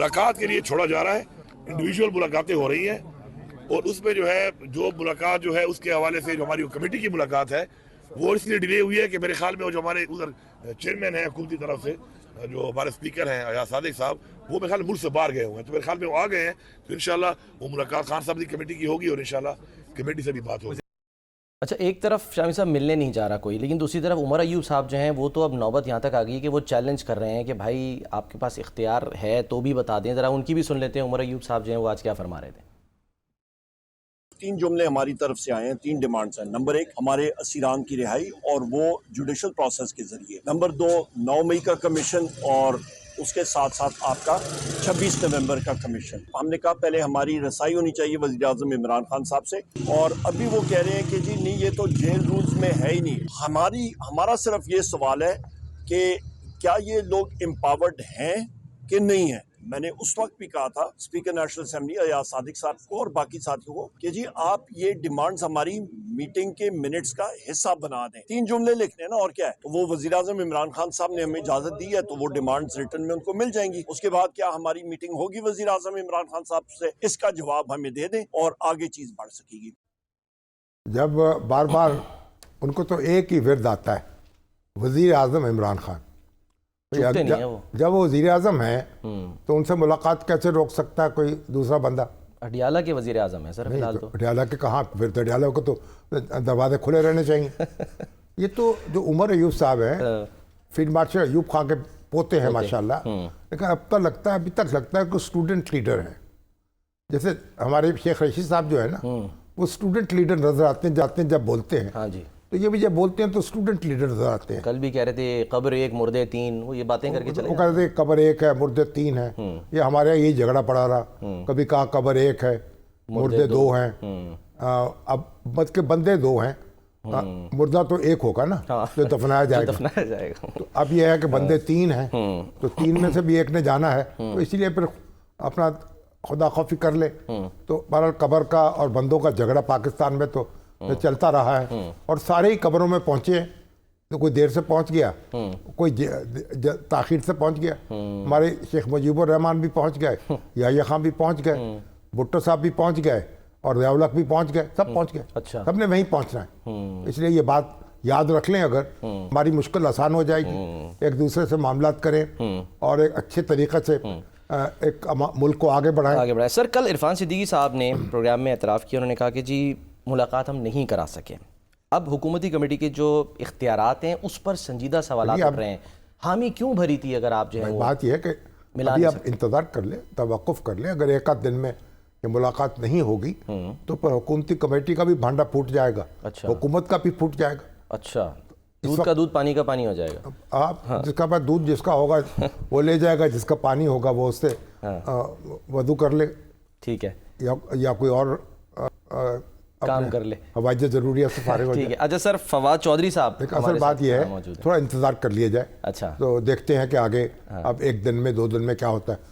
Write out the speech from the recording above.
मुलाकात के लिए छोड़ा जा रहा है, इंडिविजुअल मुलाकातें हो रही हैं और उसमें जो है जो मुलाकात जो है उसके हवाले से जो हमारी कमेटी की मुलाकात है वो इसलिए डिले हुई है कि मेरे ख्याल में वो जो हमारे उधर चेयरमैन है हुकूमती तरफ से जो हमारे स्पीकर हैं अयाज सादिक साहब, वो मेरे ख्याल मुल्क से बाहर गए हुए हैं, तो मेरे ख्याल में वो आ गए हैं, तो इंशाल्लाह वो मुलाकात खान साहब की कमेटी की होगी और इंशाल्लाह कमेटी से भी बात होगी। अच्छा, एक तरफ शामी साहब मिलने नहीं जा रहा कोई, लेकिन दूसरी तरफ उमर अयूब साहब जो हैं वो तो अब नौबत यहाँ तक आ गई है कि वो चैलेंज कर रहे हैं कि भाई आपके पास इख्तियार है तो भी बता दें, ज़रा उनकी भी सुन लेते हैं। उमर अयूब साहब जो हैं वो आज क्या फरमा रहे थे। 3 जुमले हमारी तरफ से आए हैं, 3 डिमांड्स हैं। नंबर 1 हमारे असीरान की रिहाई और वो जुडिशल प्रोसेस के जरिए। नंबर 2 9 मई का कमीशन और उसके साथ साथ आपका 26 नवंबर का कमीशन। हमने कहा पहले हमारी रसाई होनी चाहिए वज़ीर आज़म इमरान खान साहब से, और अभी वो कह रहे हैं कि जी नहीं, ये तो जेल रूल्स में है ही नहीं। हमारा सिर्फ ये सवाल है कि क्या ये लोग एम्पावर्ड हैं कि नहीं है। मैंने उस वक्त भी कहा था speaker national assembly Ayaz Sadiq साहब को और बाकी साथियों को कि जी आप ये डिमांड्स हमारी मीटिंग के मिनट्स का हिस्सा बना दें। 3 जुमले लिखने हैं ना, और क्या है। तो वो वज़ीर आज़म इमरान खान साहब ने हमें इजाजत दी है तो वो डिमांड्स रिटर्न में उनको मिल जाएंगी। उसके बाद क्या हमारी मीटिंग होगी वज़ीर आज़म इमरान खान साहब से, इसका जवाब हमें दे दें और आगे चीज बढ़ सकेगी। जब बार बार उनको तो एक ही विर्द आता है, वज़ीर आज़म इमरान खान। जब वो वज़ीर आज़म है तो उनसे मुलाकात कैसे रोक सकता है कोई दूसरा बंदा। अडियाला के वज़ीर आज़म है सर फिलहाल तो। अडियाला के कहाँ, फिर तो अडियाला को तो दरवाजे खुले रहने चाहिए। ये तो जो उमर अयूब साहब हैं, फील्ड मार्शल अयूब खान के पोते हैं माशाल्लाह, लेकिन अब तक लगता है, अभी तक लगता है कि स्टूडेंट लीडर हैं। जैसे हमारे शेख रशीद साहब जो है ना, वो स्टूडेंट लीडर नजर आते हैं, जाते हैं जब बोलते हैं। हाँ जी, तो ये भी जब बोलते हैं तो स्टूडेंट लीडर नजर आते हैं। कल भी कह रहे थे कब्र 1 मुर्दे 3, वो ये बातें करके चले। वो कह रहे थे कब्र 1 है मुर्दे 3 है। ये हमारे यहाँ यही झगड़ा पड़ा रहा, कभी कहा कब्र 1 है मुर्दे 2 हैं। अब मत के बंदे 2 हैं, मुर्दा तो 1 होगा ना, जो दफनाया जाएगा। तो अब ये है कि बंदे 3 हैं, तो 3 में से भी 1 ने जाना है, तो इसीलिए फिर अपना खुदा खौफी कर ले। तो बहरहाल कब्र का और बंदों का झगड़ा पाकिस्तान में तो चलता रहा है, और सारे ही कब्रों में पहुंचे। तो कोई देर से पहुंच गया, कोई ताखीर से पहुंच गया। हमारे शेख मुजीबुर रहमान भी पहुंच गए, याहिया खान भी पहुंच गए, भुट्टो साहब भी पहुंच गए, और ज़िया-उल-हक भी पहुंच गए, सब पहुंच गए। अच्छा, सबने वहीं पहुंचना है। इसलिए ये बात याद रख लें, अगर हमारी मुश्किल आसान हो जाएगी। एक दूसरे से मामलात करें और एक अच्छे तरीक़े से एक मुल्क को आगे बढ़ाएं। सर, कल इरफान सिद्दीकी साहब ने प्रोग्राम में एतराफ़ किया, उन्होंने कहा कि जी मुलाकात हम नहीं करा सके। अब हुकूमती कमेटी के जो इख्तियारात हैं उस पर संजीदा सवाल उठ रहे हैं। हामी क्यों भरी थी अगर आप जो है बात यह है कि अभी आप इंतज़ार कर लें, तवक्कुफ़ कर लें। अगर एक आध दिन में ये मुलाकात नहीं होगी तो पर हुकूमती कमेटी का भी भांडा फूट जाएगा। अच्छा, हुकूमत का भी फूट जाएगा। अच्छा, दूध का दूध पानी का पानी हो जाएगा। आप जिसका पास दूध जिसका होगा वो ले जाएगा, जिसका पानी होगा वो उससे वदू कर ले, ठीक है, या कोई और काम कर ले, हवाई ज़रूरियात से फारिग हो जाए। ठीक है। अच्छा सर, फवाद चौधरी साहब, असल बात यह है थोड़ा इंतज़ार कर लिया जाए। अच्छा, तो देखते हैं कि आगे अब 1 दिन में 2 दिन में क्या होता है।